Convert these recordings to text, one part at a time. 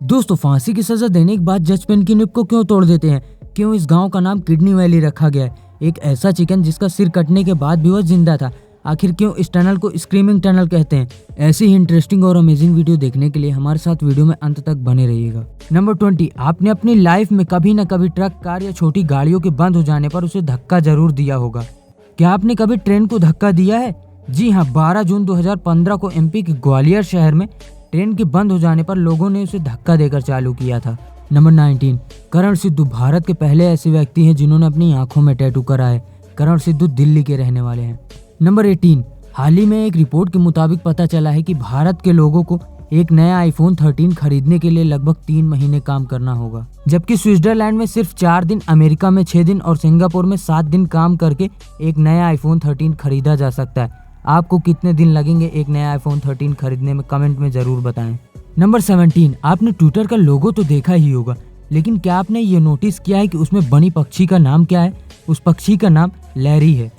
दोस्तों, फांसी की सजा देने के बाद जज पेन की निब को क्यों तोड़ देते हैं? क्यों इस गांव का नाम किडनी वैली रखा गया है? एक ऐसा चिकन जिसका सिर कटने के बाद भी वह जिंदा था। आखिर क्यों इस टनल को स्क्रीमिंग टनल कहते हैं? ऐसी ही इंटरेस्टिंग और अमेजिंग वीडियो देखने के लिए हमारे साथ वीडियो में अंत तक बने रहिएगा। नंबर 20, आपने अपनी लाइफ में कभी न कभी ट्रक, कार या छोटी गाड़ियों के बंद हो जाने पर उसे धक्का जरूर दिया होगा। क्या आपने कभी ट्रेन को धक्का दिया है? जी हाँ, 12 जून 2015 को एमपी के ग्वालियर शहर में ट्रेन के बंद हो जाने पर लोगों ने उसे धक्का देकर चालू किया था। नंबर 19, करण सिद्धू भारत के पहले ऐसे व्यक्ति हैं जिन्होंने अपनी आंखों में टैटू कराए। करण सिद्धू दिल्ली के रहने वाले हैं। नंबर 18, हाल ही में एक रिपोर्ट के मुताबिक पता चला है कि भारत के लोगों को एक नया आईफोन 13 खरीदने के लिए लगभग 3 महीने काम करना होगा, जबकि स्विट्जरलैंड में सिर्फ 4 दिन, अमेरिका में 6 दिन और सिंगापुर में 7 दिन काम करके एक नया आईफोन 13 खरीदा जा सकता है। आपको कितने दिन लगेंगे एक नया आईफोन 13 खरीदने में? कमेंट में जरूर बताएं। नंबर 17, आपने ट्विटर का लोगो तो देखा ही होगा, लेकिन क्या आपने ये नोटिस किया है कि उसमें बनी पक्षी का नाम क्या है? उस पक्षी का नाम लैरी है।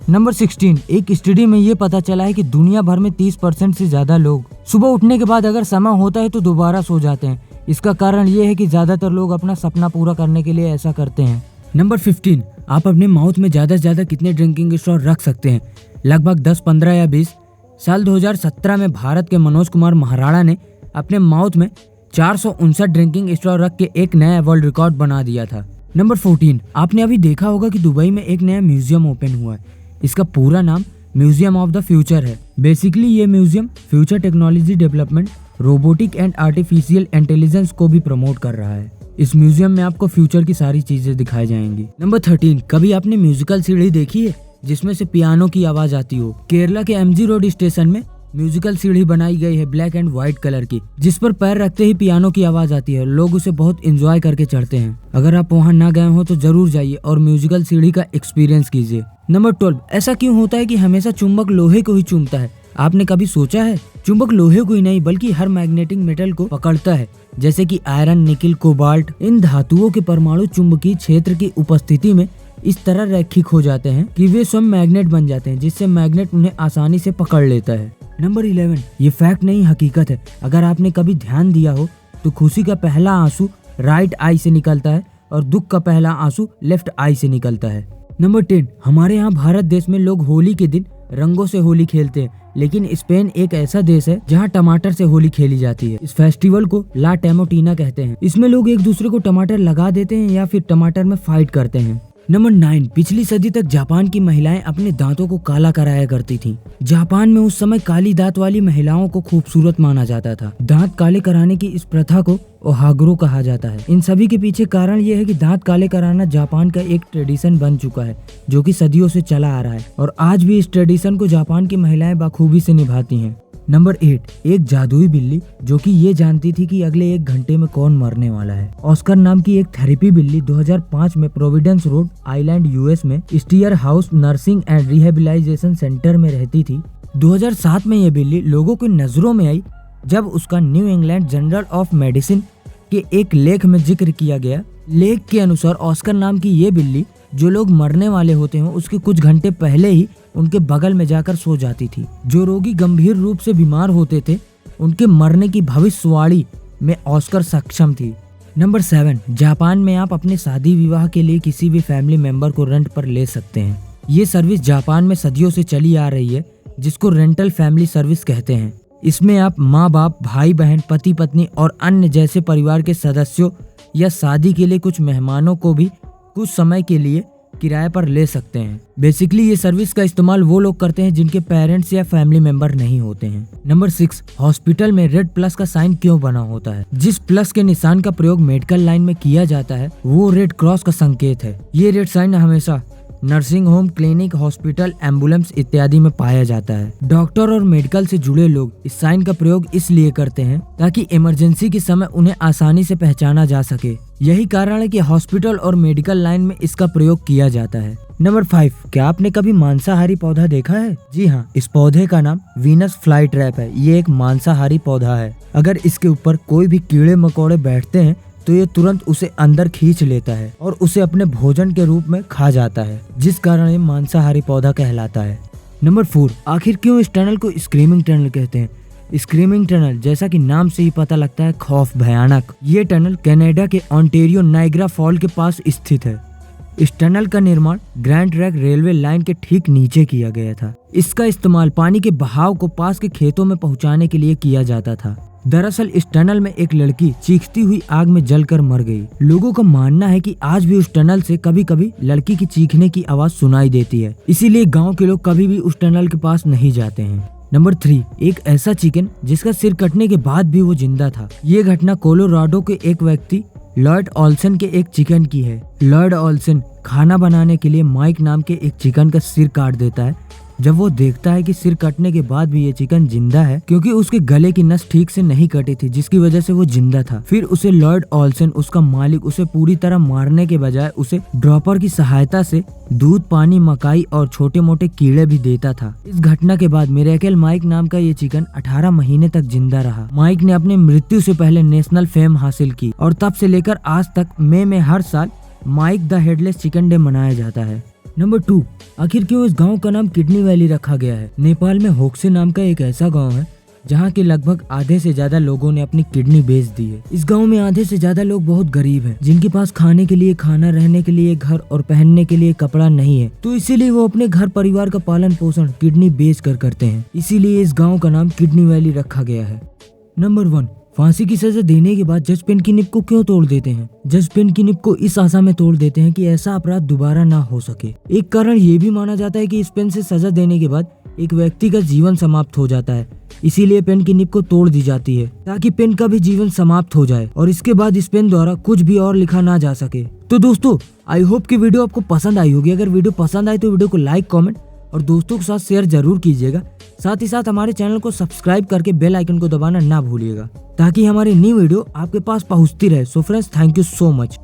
नंबर 16, एक स्टडी में ये पता चला है कि दुनिया भर में 30% से ज्यादा लोग सुबह उठने के बाद अगर समय होता है तो दोबारा सो जाते हैं। इसका कारण ये है कि ज्यादातर लोग अपना सपना पूरा करने के लिए ऐसा करते हैं। नंबर 15, आप अपने माउथ में ज्यादा से ज्यादा कितने ड्रिंकिंग स्ट्रॉ रख सकते हैं? लगभग 10, 15 या 20। साल 2017 में भारत के मनोज कुमार महाराणा ने अपने माउथ में 459 ड्रिंकिंग स्ट्रॉ रख के एक नया वर्ल्ड रिकॉर्ड बना दिया था। नंबर 14, आपने अभी देखा होगा कि दुबई में एक नया म्यूजियम ओपन हुआ है। इसका पूरा नाम म्यूजियम ऑफ द फ्यूचर है। बेसिकली ये museum future technology development, robotic and artificial intelligence को भी प्रमोट कर रहा है। इस म्यूजियम में आपको फ्यूचर की सारी चीजें दिखाई जाएंगी। नंबर 13, कभी आपने म्यूजिकल सीढ़ी देखी है जिसमें से पियानो की आवाज आती हो? केरला के एमजी रोड स्टेशन में म्यूजिकल सीढ़ी बनाई गई है ब्लैक एंड व्हाइट कलर की, जिस पर पैर रखते ही पियानो की आवाज आती है। लोग उसे बहुत एंजॉय करके चढ़ते हैं। अगर आप वहां ना गए हो तो जरूर जाइए और म्यूजिकल सीढ़ी का एक्सपीरियंस कीजिए। नंबर 12, ऐसा क्यों होता है कि हमेशा चुंबक लोहे को ही चूमता है? आपने कभी सोचा है? चुंबक लोहे को ही नहीं बल्कि हर मैग्नेटिक मेटल को पकड़ता है, जैसे कि आयरन, निकिल, कोबाल्ट। इन धातुओं के परमाणु चुंबकीय क्षेत्र की उपस्थिति में इस तरह रैखिक हो जाते हैं कि वे स्वयं मैग्नेट बन जाते हैं, जिससे मैग्नेट उन्हें आसानी से पकड़ लेता है। नंबर 11, ये फैक्ट नहीं हकीकत है। अगर आपने कभी ध्यान दिया हो तो खुशी का पहला आंसू राइट आई से निकलता है और दुख का पहला आंसू लेफ्ट आई से निकलता है। नंबर 10, हमारे यहाँ भारत देश में लोग होली के दिन रंगों से होली खेलते हैं, लेकिन स्पेन एक ऐसा देश है जहाँ टमाटर से होली खेली जाती है। इस फेस्टिवल को ला टेमोटीना कहते हैं। इसमें लोग एक दूसरे को टमाटर लगा देते हैं या फिर टमाटर में फाइट करते हैं। नंबर 9, पिछली सदी तक जापान की महिलाएं अपने दांतों को काला कराया करती थीं। जापान में उस समय काली दांत वाली महिलाओं को खूबसूरत माना जाता था। दांत काले कराने की इस प्रथा को ओहागुरो कहा जाता है। इन सभी के पीछे कारण ये है कि दांत काले कराना जापान का एक ट्रेडिशन बन चुका है जो कि सदियों से चला आ रहा है और आज भी इस ट्रेडिशन को जापान की महिलाएं बखूबी से निभाती हैं। नंबर 8, एक जादुई बिल्ली जो कि ये जानती थी कि अगले 1 घंटे में कौन मरने वाला है। ऑस्कर नाम की एक थेरेपी बिल्ली 2005 में प्रोविडेंस रोड आइलैंड यूएस में Steere House Nursing and Rehabilitation Center में रहती थी। 2007 में ये बिल्ली लोगों की नजरों में आई जब उसका new England journal of medicine के एक लेख में जिक्र किया गया। लेख के अनुसार ऑस्कर नाम की ये बिल्ली जो लोग मरने वाले होते हैं उसके कुछ घंटे पहले ही उनके बगल में जाकर सो जाती थी। जो रोगी गंभीर रूप से बीमार होते थे उनके मरने की भविष्यवाणी में ऑस्कर सक्षम थी। नंबर 7, जापान में आप अपने शादी विवाह के लिए किसी भी फैमिली मेंबर को रेंट पर ले सकते हैं। ये सर्विस जापान में सदियों से चली आ रही है, जिसको रेंटल फैमिली सर्विस कहते हैं। इसमें आप माँ बाप, भाई बहन, पति पत्नी और अन्य जैसे परिवार के सदस्यों या शादी के लिए कुछ मेहमानों को भी कुछ समय के लिए किराए पर ले सकते हैं। बेसिकली ये सर्विस का इस्तेमाल वो लोग करते हैं जिनके पेरेंट्स या फैमिली मेंबर नहीं होते हैं। नंबर 6, हॉस्पिटल में रेड प्लस का साइन क्यों बना होता है? जिस प्लस के निशान का प्रयोग मेडिकल लाइन में किया जाता है वो रेड क्रॉस का संकेत है। ये रेड साइन हमेशा nursing home, clinic, hospital, ambulance इत्यादि में पाया जाता है। डॉक्टर और मेडिकल से जुड़े लोग इस साइन का प्रयोग इसलिए करते हैं ताकि इमरजेंसी के समय उन्हें आसानी से पहचाना जा सके। यही कारण है कि हॉस्पिटल और मेडिकल लाइन में इसका प्रयोग किया जाता है। नंबर 5, क्या आपने कभी मांसाहारी पौधा देखा है? जी हाँ, इस पौधे का नाम वीनस फ्लाई ट्रैप है। ये एक मांसाहारी पौधा है। अगर इसके ऊपर कोई भी कीड़े मकोड़े बैठते हैं तो ये तुरंत उसे अंदर खींच लेता है और उसे अपने भोजन के रूप में खा जाता है, जिस कारण ये मांसाहारी पौधा कहलाता है। नंबर 4, आखिर क्यों इस टनल को स्क्रीमिंग टनल कहते हैं? स्क्रीमिंग टनल, जैसा कि नाम से ही पता लगता है, खौफ भयानक। ये टनल कनाडा के ओंटारियो नाइग्रा फॉल के पास स्थित है। इस टनल का निर्माण ग्रैंड ट्रैक रेलवे लाइन के ठीक नीचे किया गया था। इसका इस्तेमाल पानी के बहाव को पास के खेतों में पहुंचाने के लिए किया जाता था। दरअसल इस टनल में एक लड़की चीखती हुई आग में जलकर मर गई। लोगों का मानना है कि आज भी उस टनल से कभी कभी लड़की की चीखने की आवाज सुनाई देती है, इसीलिए गांव के लोग कभी भी उस टनल के पास नहीं जाते हैं। नंबर 3, एक ऐसा चिकन जिसका सिर कटने के बाद भी वो जिंदा था। ये घटना कोलोराडो के एक व्यक्ति लॉयड ओल्सन के एक चिकन की है। लॉयड ओल्सन खाना बनाने के लिए माइक नाम के एक चिकन का सिर काट देता है। जब वो देखता है कि सिर कटने के बाद भी ये चिकन जिंदा है, क्योंकि उसके गले की नस ठीक से नहीं कटी थी, जिसकी वजह से वो जिंदा था। फिर उसे लॉयड ओल्सन, उसका मालिक, उसे पूरी तरह मारने के बजाय उसे ड्रॉपर की सहायता से दूध, पानी, मकाई और छोटे मोटे कीड़े भी देता था। इस घटना के बाद मिरेकल माइक नाम का ये चिकन 18 महीने तक जिंदा रहा। माइक ने अपने मृत्यु से पहले नेशनल फेम हासिल की और तब से लेकर आज तक मई में हर साल Mike the Headless Chicken Day मनाया जाता है। नंबर 2, आखिर क्यों इस गांव का नाम किडनी वैली रखा गया है? नेपाल में होक्से नाम का एक ऐसा गांव है जहां के लगभग आधे से ज्यादा लोगों ने अपनी किडनी बेच दी है। इस गांव में आधे से ज्यादा लोग बहुत गरीब हैं, जिनके पास खाने के लिए खाना, रहने के लिए घर और पहनने के लिए कपड़ा नहीं है। तो इसीलिए वो अपने घर परिवार का पालन पोषण किडनी बेच कर करते हैं। इसीलिए इस गाँव का नाम किडनी वैली रखा गया है। नंबर 1, फांसी की सजा देने के बाद जज पेन की निब को क्यों तोड़ देते हैं? जज पेन की निब को इस आशा में तोड़ देते हैं कि ऐसा अपराध दोबारा ना हो सके। एक कारण ये भी माना जाता है कि इस पेन से सजा देने के बाद एक व्यक्ति का जीवन समाप्त हो जाता है, इसीलिए पेन की निब को तोड़ दी जाती है ताकि पेन का भी जीवन समाप्त हो जाए और इसके बाद इस पेन द्वारा कुछ भी और लिखा ना जा सके। तो दोस्तों, आई होप कि वीडियो आपको पसंद आई होगी। अगर वीडियो पसंद आई तो वीडियो को लाइक, कमेंट और दोस्तों के साथ शेयर जरूर कीजिएगा। साथ ही साथ हमारे चैनल को सब्सक्राइब करके बेल आइकन को दबाना ना भूलिएगा, ताकि हमारी न्यू वीडियो आपके पास पहुंचती रहे। So friends, thank you so much.